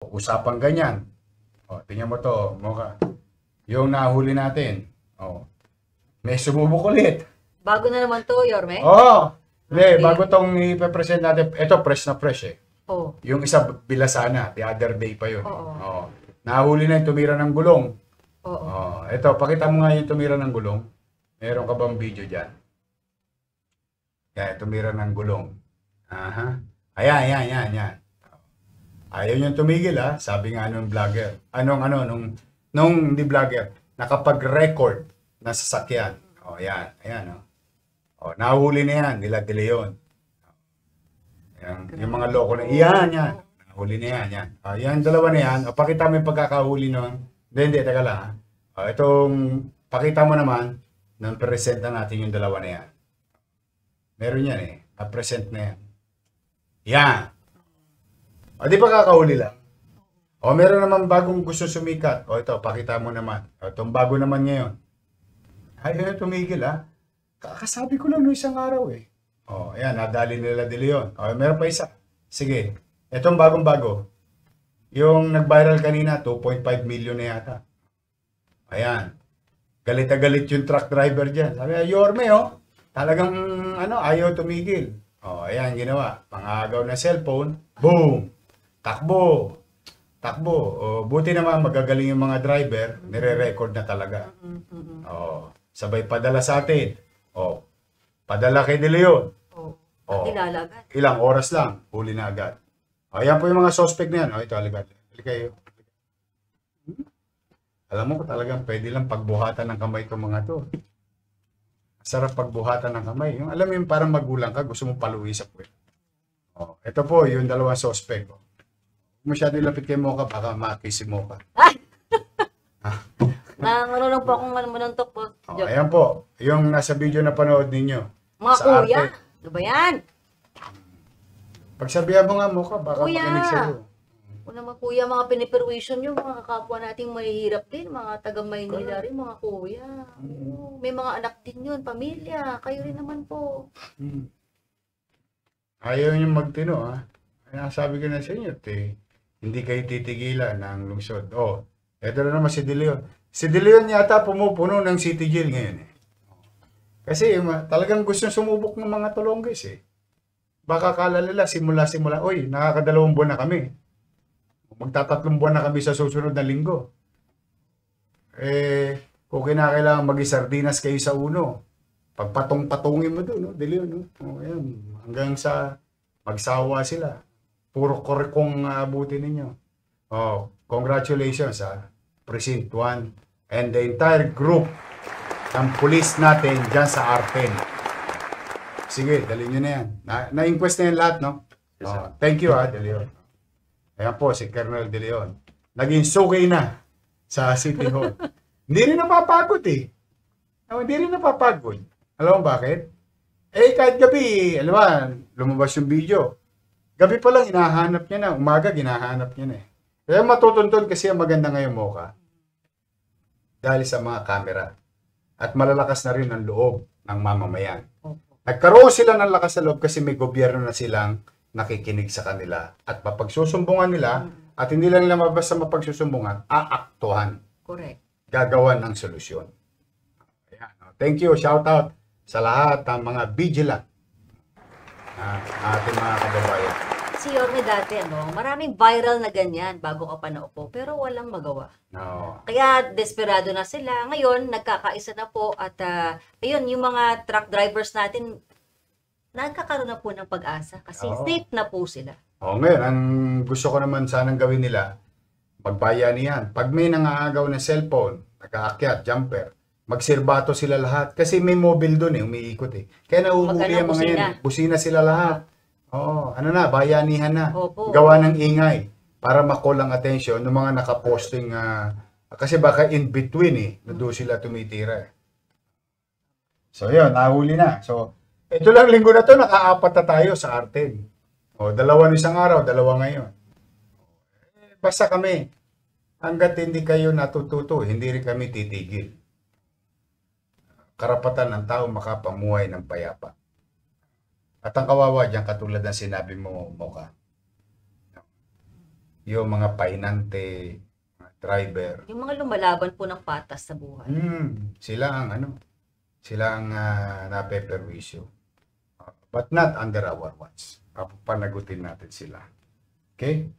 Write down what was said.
Usapan ganyan. O, tingnan mo to, mukha. Yung nahuli natin. O, may sumubok ulit. Bago na naman to, Yorme. Oo. Hindi, Okay. bago tong ipapresent natin, ito fresh na fresh eh. Oh. Yung isa bilasana, the other day pa yun. Oo. Oo. Nahuli na yung tumira ng gulong. Oo. Oh, ito, pakita mo nga yung tumira ng gulong. Meron ka bang video dyan? Yan, tumira ng gulong. Aha. Ayan. Ayaw niyang tumigil ha, sabi nga nung vlogger. Nung hindi vlogger, nakapag-record na sasakyan. Oh, ayan. Oh, nahuli na yan, nila De Leon. Yung mga loko na, yan. Nahuli na yan. Yan, dalawa na yan. O, pakita mo yung pagkakahuli nun. Hindi, teka lang ha. O, itong, pakita mo naman, nang presenta natin yung dalawa na yan. Meron yan eh. Na-present na yan. Yan. O, di ba kakahuli lang? O, meron naman bagong gusto sumikat. O, ito, pakita mo naman. O, itong bago naman ngayon. Ayaw tumigil ha. Kakasabi ko lang no isang araw eh. O, ayan, nadali nila De Leon. O, meron pa isa. Sige. Itong bagong-bago. Yung nag-viral kanina, 2.5 million na yata. Ayan. Galit na galit yung truck driver dyan. Sabi, Yorme, oh. Talagang, ayaw tumigil. O, ayan, ginawa. Pangagaw na cellphone. Boom! Takbo. O, buti naman magagaling yung mga driver. Nire-record na talaga. O, sabay padala sa atin. O, padala kay De Leon. Oh. Oh. Kilala agad. Ilang oras lang, huli na agad. Ayan po yung mga suspect na yan. O, ito, aligat. Kayo. Alam mo, talagang pwede lang pagbuhatan ng kamay itong mga to. Sarap pagbuhatan ng kamay. Yung, alam mo yung parang magulang ka, gusto mo paluwi sa puwet. O, ito po, yung dalawang suspect. O. Kung masyado lapit kay Mocha, baka makisi Mocha. Marunong po akong manuntok po. O, ayan po, yung nasa video na panood ninyo. Mga Sa kuya. arte. Ano ba yan? Pagsabihan mo nga Mocha, baka Kuya. makinig sa'yo. Kung naman kuya, mga piniperwisyon yung mga kapwa nating mahihirap din, mga taga Maynila rin, mga kuya. Oo, may mga anak din yun, pamilya. Kayo rin naman po. Ayaw nyo magtino, ha? Kaya sabi ko na sa inyo, hindi kayo titigilan ng lungsod. Oh, eto na naman si De Leon. Si De Leon yata pumupuno ng city jail ngayon, eh. Kasi talagang gusto sumubok ng mga tulonggis, eh. Baka kala nila simula, oy, nakakadalawang buwan na kami. Magtatatlong buwan na kami sa susunod na linggo. Kung kinakailangan mag-sardinas kayo sa uno, pagpatong-patungin mo doon, no? De Leon, no? Oh, ayan. Hanggang sa magsawa sila. Puro korekong abutin ninyo. Oh, congratulations sa Precinct 1 and the entire group ng police natin dyan sa Arten. Sige, dali nyo na yan. Na-inquest na yan lahat, no? Yes, sir. Oh, thank you, De Leon. Ayan po, si Colonel De Leon. Naging sugay na sa City Hall. Hindi rin napapagod, eh. Hindi rin napapagod. Alam mo bakit? Kahit gabi, alam mo, lumabas yung video. Gabi pa lang, hinahanap niya na. Umaga, hinahanap niya na eh. Kaya matutuntun kasi ang maganda ngayon, Mocha. Dahil sa mga kamera. At malalakas na rin ang loob ng mamamayan. Nagkaroon sila ng lakas sa loob kasi may gobyerno na silang nakikinig sa kanila. At mapagsusumbungan nila, at hindi lang nila mabasa mapagsusumbungan, aaktuhan. Correct. Gagawan ng solusyon. Ayan. Thank you. Shout out sa lahat ng mga vigilant ating mga kababayan. Si Yorme dati, maraming viral na ganyan bago ka pa naupo, pero walang magawa. No. Kaya desperado na sila. Ngayon, nagkakaisa na po at ayun, yung mga truck drivers natin, nagkakaroon na po ng pag-asa kasi Oo. safe na po sila. Ngayon, ang gusto ko naman sanang gawin nila, magbayanihan. Pag may nangaagaw na cellphone, nakaakyat, jumper, magsirbato sila lahat. Kasi may mobile doon umiikot eh. Kaya nauhuli Magandang ang mga yan. Busina sila lahat. Oo, bayanihan na. Opo. Gawa ng ingay para ma-call ang attention ng mga nakaposting. Kasi baka in between na doon sila tumitira eh. So yun, nahuli na. So, ito lang linggo na to, nakaapat na tayo sa Arten. Dalawa isang araw, dalawa ngayon. Basta kami, hanggat hindi kayo natututo, hindi rin kami titigil. Karapatan ng tao makapamuhay ng payapa. At ang kawawa dyan, katulad ng sinabi mo, Mocha, yung mga painante, mga driver. Yung mga lumalaban po ng patas sa buhay. Sila ang sila ang napeperwisyo. But not under our watch. Panagutin natin sila. Okay?